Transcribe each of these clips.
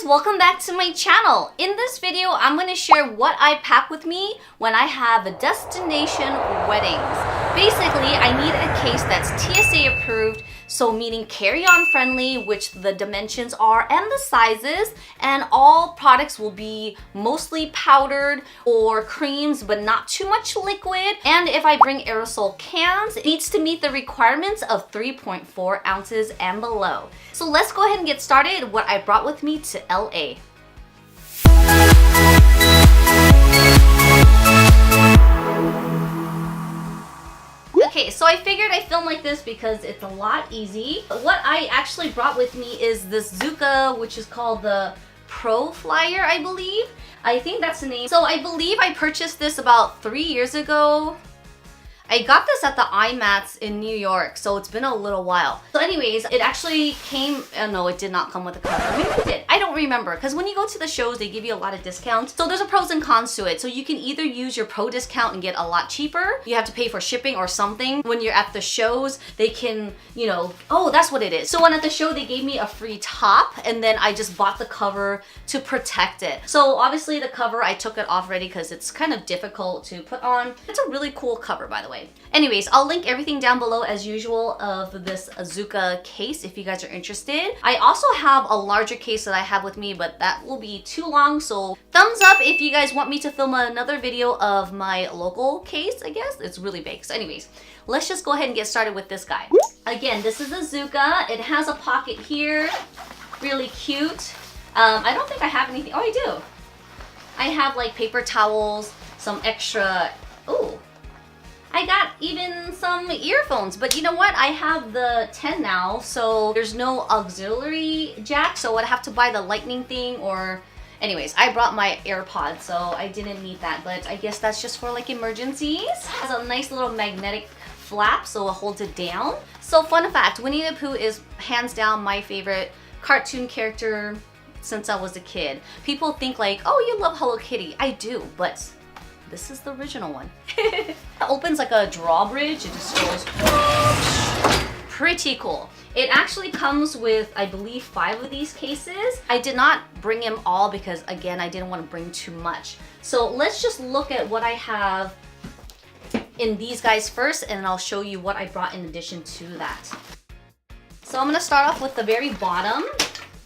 welcome back to my channel. In this video, I'm going to share what I pack with me when I have destination weddings. Basically, I need a case that's TSA approved, so meaning carry-on friendly, which the dimensions are and the sizes, and all products will be mostly powdered or creams, but not too much liquid. And if I bring aerosol cans, it needs to meet the requirements of 3.4 ounces and below. So let's go ahead and get started what I brought with me to LA. Okay, so I figured I'd film like this because it's a lot easy. What I actually brought with me is this Zuka, which is called the Pro Flyer, I believe. I think that's the name. So I believe I purchased this about 3 years ago. I got this at the IMATs in New York, so it's been a little while. So anyways, it actually came, no, it did not come with a cover. Maybe it did. I don't remember, because when you go to the shows, they give you a lot of discounts. So there's a pros and cons to it. So you can either use your pro discount and get a lot cheaper. You have to pay for shipping or something. When you're at the shows, they can, oh, that's what it is. So when at the show, they gave me a free top, and then I just bought the cover to protect it. So obviously the cover, I took it off already because it's kind of difficult to put on. It's a really cool cover, by the way. Anyways, I'll link everything down below as usual of this Zuka case if you guys are interested. I also have a larger case that I have with me, but that will be too long. So thumbs up if you guys want me to film another video of my local case, I guess. It's really big. So anyways, let's just go ahead and get started with this guy. Again, this is a Zuka. It has a pocket here. Really cute. I don't think I have anything. Oh, I do. I have like paper towels, some extra, ooh. I got even some earphones, but you know what? I have the 10 now, so there's no auxiliary jack, so I'd have to buy the lightning thing or... Anyways, I brought my AirPods, so I didn't need that, but I guess that's just for like emergencies. It has a nice little magnetic flap, so it holds it down. So fun fact, Winnie the Pooh is hands down my favorite cartoon character since I was a kid. People think like, oh, you love Hello Kitty. I do, but this is the original one. It opens like a drawbridge. It just goes whoosh. Pretty cool. It actually comes with, I believe, 5 of these cases. I did not bring them all because, again, I didn't want to bring too much. So let's just look at what I have in these guys first, and I'll show you what I brought in addition to that. So I'm going to start off with the very bottom.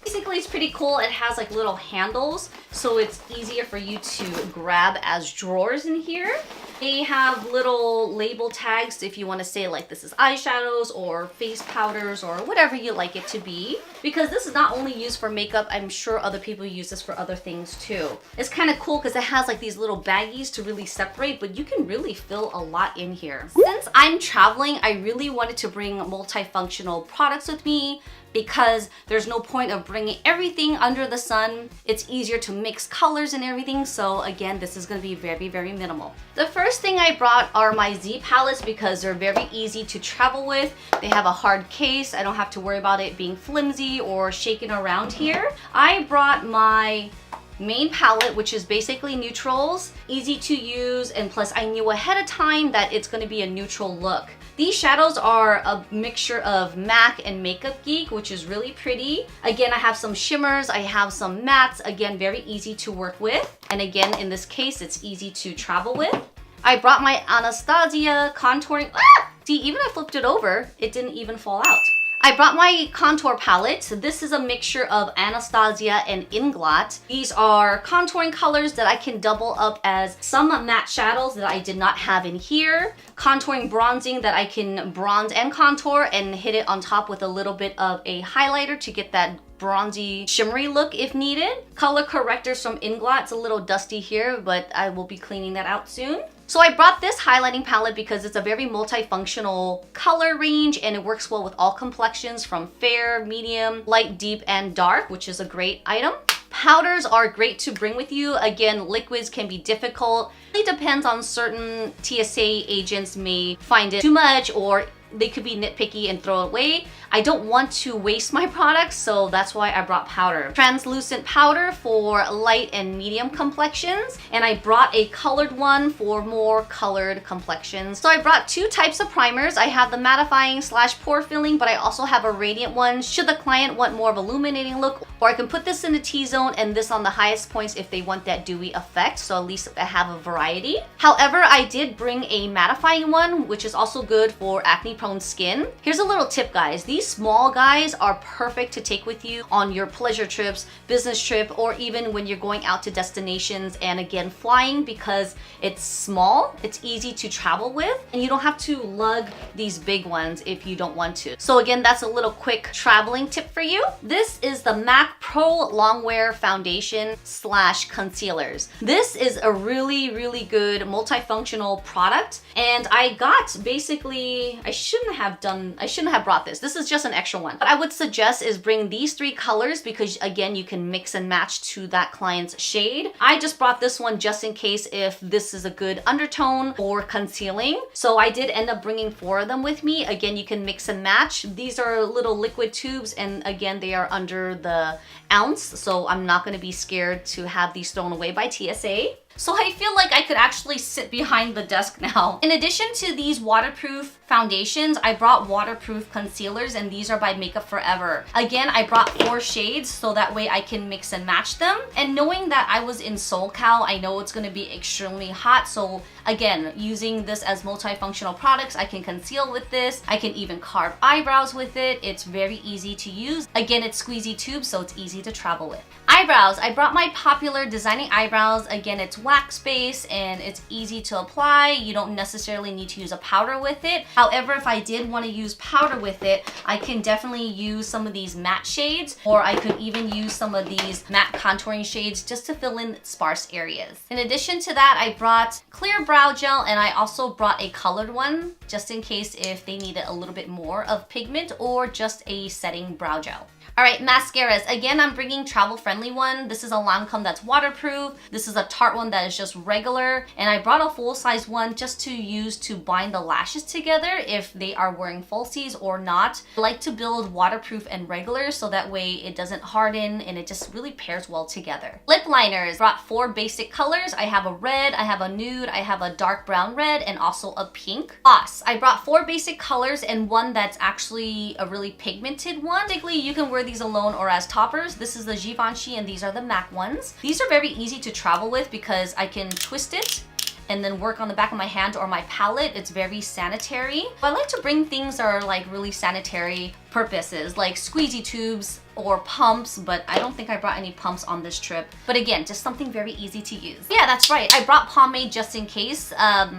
Basically, it's pretty cool. It has like little handles, so it's easier for you to grab as drawers in here. They have little label tags if you want to say like this is eyeshadows or face powders or whatever you like it to be. Because this is not only used for makeup, I'm sure other people use this for other things too. It's kind of cool because it has like these little baggies to really separate, but you can really fill a lot in here. Since I'm traveling, I really wanted to bring multifunctional products with me because there's no point of bringing everything under the sun. It's easier to mix colors and everything. So again, this is gonna be very, very minimal. The first thing I brought are my Z palettes because they're very easy to travel with. They have a hard case. I don't have to worry about it being flimsy or shaking around here. I brought my main palette, which is basically neutrals, easy to use, and plus I knew ahead of time that it's going to be a neutral look. These shadows are a mixture of MAC and Makeup Geek, which is really pretty. Again, I have some shimmers, I have some mattes, again, very easy to work with. And again, in this case, it's easy to travel with. I brought my Anastasia contouring, see, even I flipped it over, it didn't even fall out. I brought my contour palette. So this is a mixture of Anastasia and Inglot. These are contouring colors that I can double up as some matte shadows that I did not have in here. Contouring bronzing that I can bronze and contour and hit it on top with a little bit of a highlighter to get that bronzy shimmery look if needed. Color correctors from Inglot. It's a little dusty here, but I will be cleaning that out soon. So I brought this highlighting palette because it's a very multifunctional color range and it works well with all complexions from fair, medium, light, deep, and dark, which is a great item. Powders are great to bring with you. Again, liquids can be difficult. It depends on certain TSA agents may find it too much or they could be nitpicky and throw it away. I don't want to waste my products, so that's why I brought powder. Translucent powder for light and medium complexions, and I brought a colored one for more colored complexions. So I brought two types of primers. I have the mattifying / pore filling, but I also have a radiant one should the client want more of illuminating look, or I can put this in the T-zone and this on the highest points if they want that dewy effect, so at least I have a variety. However, I did bring a mattifying one, which is also good for acne prone skin. Here's a little tip, guys. These small guys are perfect to take with you on your pleasure trips, business trip, or even when you're going out to destinations and again flying, because it's small, it's easy to travel with, and you don't have to lug these big ones if you don't want to. So again, that's a little quick traveling tip for you. This is the MAC Pro Longwear Foundation / Concealers. This is a really good multifunctional product, and I got basically, I shouldn't have brought this. This is just an extra one. What I would suggest is bring these 3 colors because again, you can mix and match to that client's shade. I just brought this one just in case if this is a good undertone for concealing. So I did end up bringing 4 of them with me. Again, you can mix and match. These are little liquid tubes, and again, they are under the ounce, so I'm not going to be scared to have these thrown away by TSA. So I feel like I could actually sit behind the desk now. In addition to these waterproof foundations, I brought waterproof concealers, and these are by Makeup Forever. Again, I brought 4 shades so that way I can mix and match them. And knowing that I was in SoCal, I know it's going to be extremely hot. So again, using this as multifunctional products, I can conceal with this. I can even carve eyebrows with it. It's very easy to use. Again, it's squeezy tube, so it's easy to travel with. Eyebrows, I brought my popular designing eyebrows. Again, it's wax base and it's easy to apply. You don't necessarily need to use a powder with it. However, if I did want to use powder with it, I can definitely use some of these matte shades, or I could even use some of these matte contouring shades just to fill in sparse areas. In addition to that, I brought clear brow gel, and I also brought a colored one just in case if they needed a little bit more of pigment or just a setting brow gel. All right, mascaras. Again, I'm bringing travel-friendly one. This is a Lancome that's waterproof. This is a Tarte one that is just regular. And I brought a full-size one just to use to bind the lashes together if they are wearing falsies or not. I like to build waterproof and regular so that way it doesn't harden and it just really pairs well together. Lip liners. Brought 4 basic colors. I have a red, I have a nude, I have a dark brown red, and also a pink. Gloss. I brought 4 basic colors and one that's actually a really pigmented one. Basically, you can wear these alone or as toppers. This is the Givenchy and these are the MAC ones. These are very easy to travel with because I can twist it and then work on the back of my hand or my palette. It's very sanitary. I like to bring things that are like really sanitary purposes, like squeezy tubes or pumps, but I don't think I brought any pumps on this trip. But again, just something very easy to use. Yeah, that's right. I brought pomade just in case,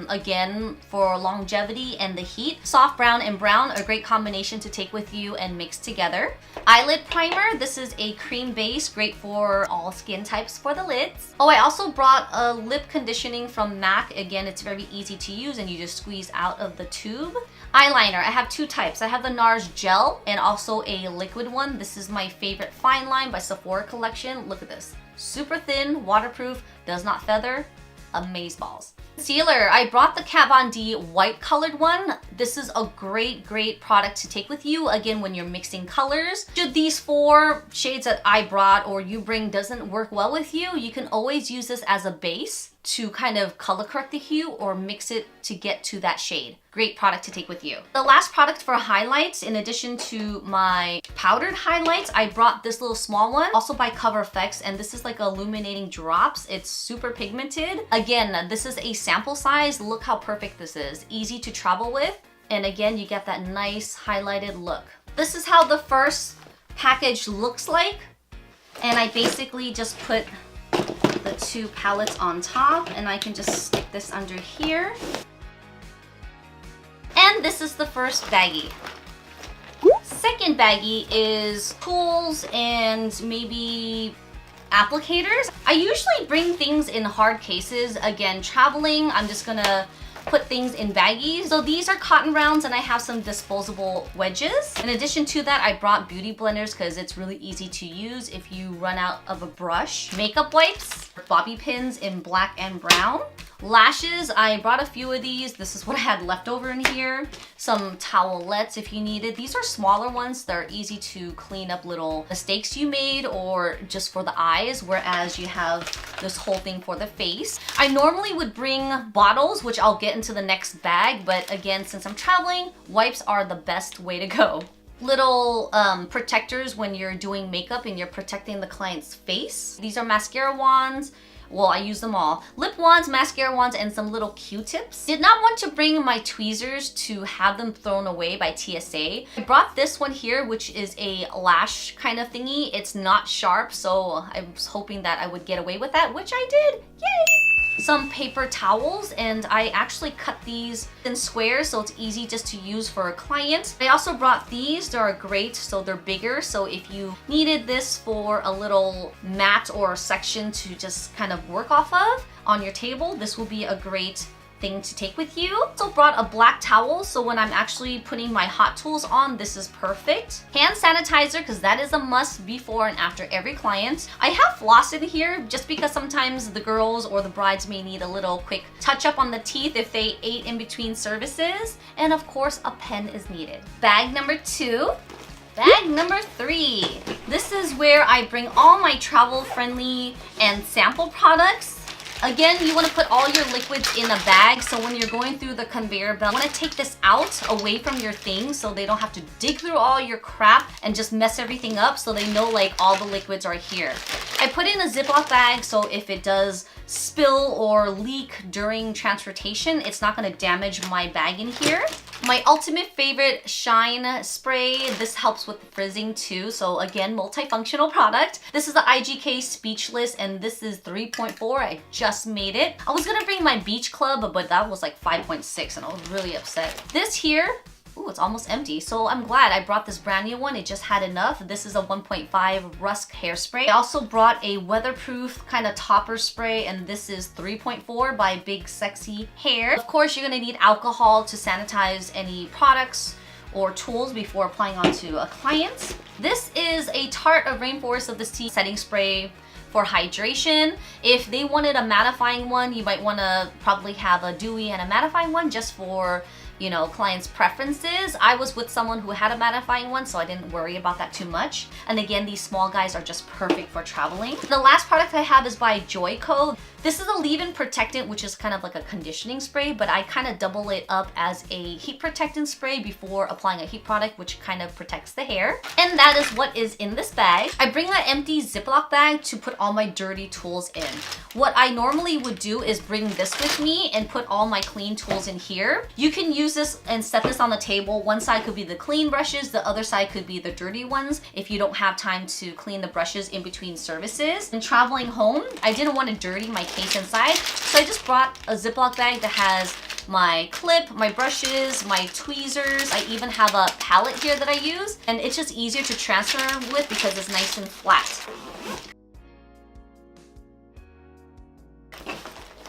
again, for longevity and the heat. Soft brown and brown, a great combination to take with you and mix together. Eyelid primer. This is a cream base, great for all skin types for the lids. Oh, I also brought a lip conditioning from MAC. Again, it's very easy to use and you just squeeze out of the tube. Eyeliner. I have 2 types. I have the NARS gel and also a liquid one. This is my favorite Fine Line by Sephora collection. Look at this. Super thin, waterproof, does not feather. Amazeballs. Concealer. I brought the Kat Von D white colored one. This is a great product to take with you, again, when you're mixing colors. Should these 4 shades that I brought or you bring doesn't work well with you, you can always use this as a base to kind of color correct the hue or mix it to get to that shade. Great product to take with you. The last product for highlights, in addition to my powdered highlights, I brought this little small one, also by Cover FX, and this is like illuminating drops. It's super pigmented. Again, this is a sample size. Look how perfect this is. Easy to travel with, and again, you get that nice highlighted look. This is how the first package looks like, and I basically just put the 2 palettes on top, and I can just stick this under here. And this is the first baggie. Second baggie is tools and maybe applicators. I usually bring things in hard cases. Again, traveling, I'm just gonna put things in baggies. So these are cotton rounds and I have some disposable wedges. In addition to that, I brought beauty blenders because it's really easy to use if you run out of a brush. Makeup wipes, bobby pins in black and brown. Lashes, I brought a few of these. This is what I had left over in here. Some towelettes if you needed. These are smaller ones. They're easy to clean up little mistakes you made or just for the eyes, whereas you have this whole thing for the face. I normally would bring bottles, which I'll get into the next bag, but again, since I'm traveling, wipes are the best way to go. Little protectors when you're doing makeup and you're protecting the client's face. These are mascara wands. Well, I use them all. Lip wands, mascara wands, and some little Q-tips. Did not want to bring my tweezers to have them thrown away by TSA. I brought this one here, which is a lash kind of thingy. It's not sharp, so I was hoping that I would get away with that, which I did. Yay! Some paper towels, and I actually cut these in squares so it's easy just to use for a client. I also brought these. They are great, so they're bigger, so if you needed this for a little mat or section to just kind of work off of on your table, this will be a great thing to take with you. Also brought a black towel, so when I'm actually putting my hot tools on, this is perfect. Hand sanitizer, because that is a must before and after every client. I have floss in here just because sometimes the girls or the brides may need a little quick touch up on the teeth if they ate in between services. And of course, a pen is needed. Bag number 2. Bag number 3. This is where I bring all my travel-friendly and sample products. Again, you want to put all your liquids in a bag, so when you're going through the conveyor belt, you want to take this out away from your things so they don't have to dig through all your crap and just mess everything up, so they know like all the liquids are here. I put in a Ziploc bag so if it does spill or leak during transportation, it's not going to damage my bag in here. My ultimate favorite shine spray. This helps with frizzing too. So again, multifunctional product. This is the IGK Speechless, and this is 3.4. I just made it. I was gonna bring my Beach Club, but that was like 5.6 and I was really upset. This here, ooh, it's almost empty. So I'm glad I brought this brand new one. It just had enough. This is a 1.5 Rusk hairspray. I also brought a weatherproof kind of topper spray, and this is 3.4 by Big Sexy Hair. Of course, you're gonna need alcohol to sanitize any products or tools before applying onto a client. This is a Tarte of Rainforest of the Sea setting spray for hydration. If they wanted a mattifying one, you might want to probably have a dewy and a mattifying one just for, you know, clients' preferences. I was with someone who had a mattifying one, so I didn't worry about that too much. And again, these small guys are just perfect for traveling. The last product I have is by Joico. This is a leave-in protectant, which is kind of like a conditioning spray, but I kind of double it up as a heat protectant spray before applying a heat product, which kind of protects the hair. And that is what is in this bag. I bring an empty Ziploc bag to put all my dirty tools in. What I normally would do is bring this with me and put all my clean tools in here. You can use this and set this on the table. One side could be the clean brushes, the other side could be the dirty ones if you don't have time to clean the brushes in between services. And traveling home, I didn't want to dirty my case inside, so I just brought a Ziploc bag that has my clip, my brushes, my tweezers. I even have a palette here that I use, and it's just easier to transfer with because it's nice and flat.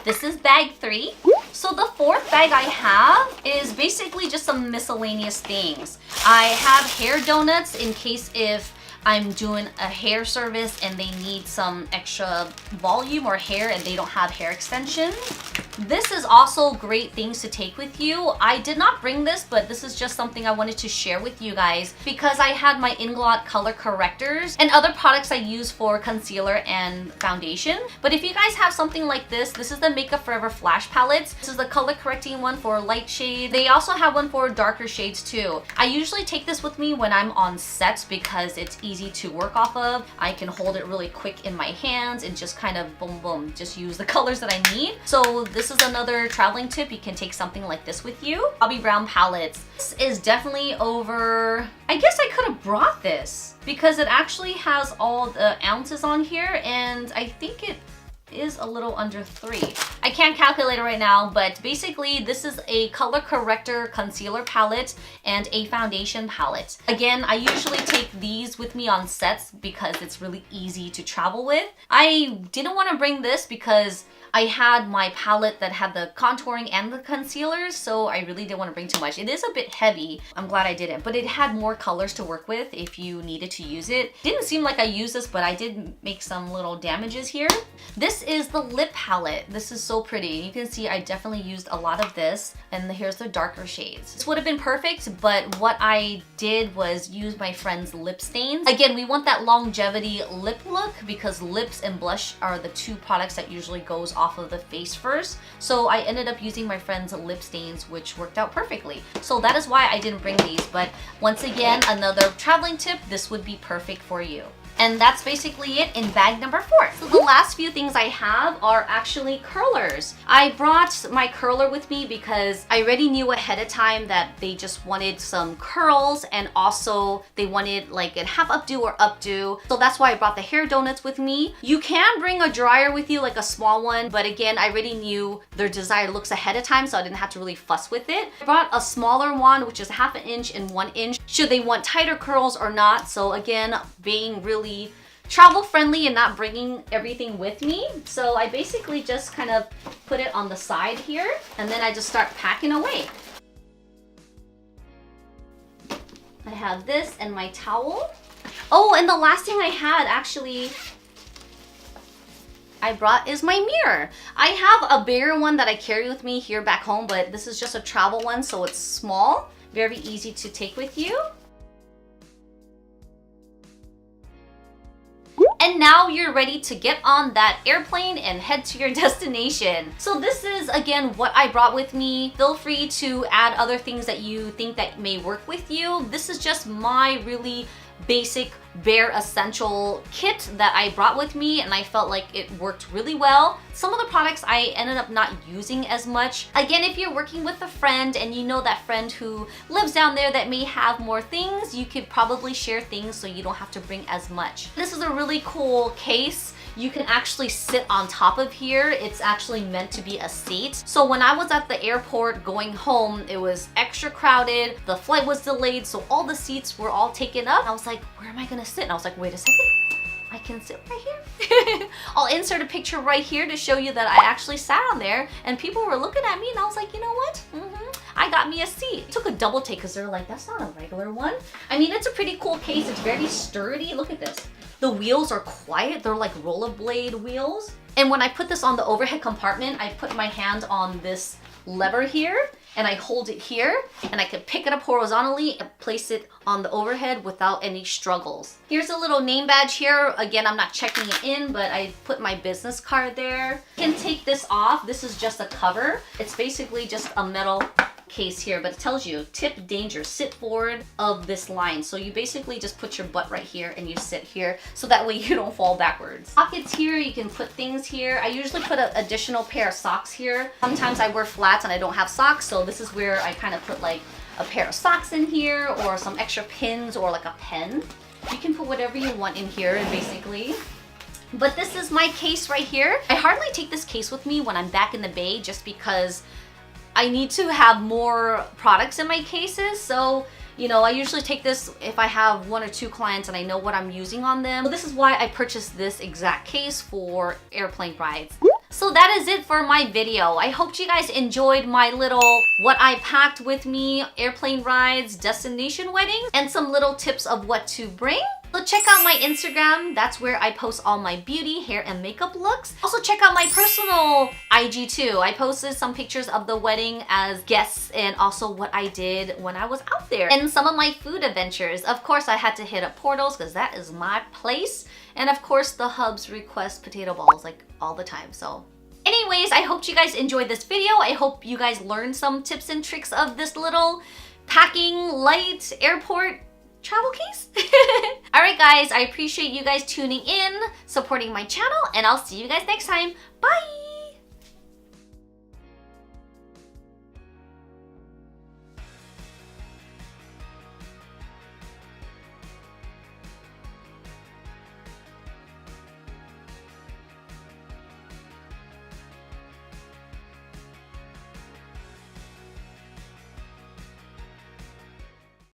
This is bag 3. So the 4th bag I have is basically just some miscellaneous things. I have hair donuts in case if I'm doing a hair service and they need some extra volume or hair and they don't have hair extensions. This is also great things to take with you. I did not bring this, but this is just something I wanted to share with you guys because I had my Inglot color correctors and other products I use for concealer and foundation. But if you guys have something like this, this is the Makeup Forever Flash Palettes. This is the color correcting one for light shade. They also have one for darker shades too. I usually take this with me when I'm on set because it's easy to work off of. I can hold it really quick in my hands and just kind of boom boom, just use the colors that I need. So this is another traveling tip. You can take something like this with you. Bobbi Brown palettes. This is definitely over, I guess I could have brought this because it actually has all the ounces on here and I think it is a little under 3. I can't calculate it right now, but basically this is a color corrector concealer palette and a foundation palette. Again, I usually take these with me on sets because it's really easy to travel with. I didn't want to bring this because I had my palette that had the contouring and the concealers, so I really didn't want to bring too much. It is a bit heavy. I'm glad I didn't, but it had more colors to work with if you needed to use it. Didn't seem like I used this, but I did make some little damages here. This is the lip palette. This is so so pretty. You can see I definitely used a lot of this, and here's the darker shades. This would have been perfect, but what I did was use my friend's lip stains. Again, we want that longevity lip look because lips and blush are the two products that usually goes off of the face first. So I ended up using my friend's lip stains, which worked out perfectly. So that is why I didn't bring these, but once again, another traveling tip, this would be perfect for you. And that's basically it in bag number 4. So the last few things I have are actually curlers. I brought my curler with me because I already knew ahead of time that they just wanted some curls, and also they wanted like a half updo or updo. So that's why I brought the hair donuts with me. You can bring a dryer with you, like a small one, but again, I already knew their desired looks ahead of time, so I didn't have to really fuss with it. I brought a smaller one, which is ½ inch and 1 inch, should they want tighter curls or not. So again, being really travel friendly and not bringing everything with me. So I basically just kind of put it on the side here, and then I just start packing away. I have this and my towel. Oh, and the last thing I had actually I brought is my mirror. I have a bigger one that I carry with me here back home, but this is just a travel one, so it's small, very easy to take with you. And now you're ready to get on that airplane and head to your destination. So this is, again, what I brought with me. Feel free to add other things that you think that may work with you. This is just my really basic bare essential kit that I brought with me, and I felt like it worked really well. Some of the products I ended up not using as much. Again, if you're working with a friend and you know that friend who lives down there that may have more things, you could probably share things so you don't have to bring as much. This is a really cool case. You can actually sit on top of here. It's actually meant to be a seat. So when I was at the airport going home, it was extra crowded. The flight was delayed, so all the seats were all taken up. I was like, where am I gonna sit? And I was like, wait a second, I can sit right here. I'll insert a picture right here to show you that I actually sat on there, and people were looking at me, and I was like, you know what? I got me a seat. Took a double take because they're like, that's not a regular one. I mean, it's a pretty cool case. It's very sturdy. Look at this. The wheels are quiet. They're like rollerblade wheels. And when I put this on the overhead compartment, I put my hand on this lever here, and I hold it here, and I can pick it up horizontally and place it on the overhead without any struggles. Here's a little name badge here. Again, I'm not checking it in, but I put my business card there. You can take this off. This is just a cover. It's basically just a metal case here, but it tells you tip danger, sit forward of this line. So you basically just put your butt right here and you sit here, so that way you don't fall backwards. Pockets here, you can put things here. I usually put an additional pair of socks here. Sometimes I wear flats and I don't have socks, so this is where I kind of put like a pair of socks in here, or some extra pins, or like a pen. You can put whatever you want in here, basically. But this is my case right here. I hardly take this case with me when I'm back in the Bay, just because I need to have more products in my cases. So, you know, I usually take this if I have 1 or 2 clients and I know what I'm using on them. So this is why I purchased this exact case for airplane rides. So that is it for my video. I hope you guys enjoyed my little what I packed with me, airplane rides, destination weddings, and some little tips of what to bring. So check out my Instagram. That's where I post all my beauty, hair, and makeup looks. Also check out my personal IG too. I posted some pictures of the wedding as guests, and also what I did when I was out there, and some of my food adventures. Of course, I had to hit up Portals because that is my place. And of course, the hubs request potato balls like all the time. So anyways, I hope you guys enjoyed this video. I hope you guys learned some tips and tricks of this little packing light airport travel case. All right, guys, I appreciate you guys tuning in, supporting my channel, and I'll see you guys next time. Bye.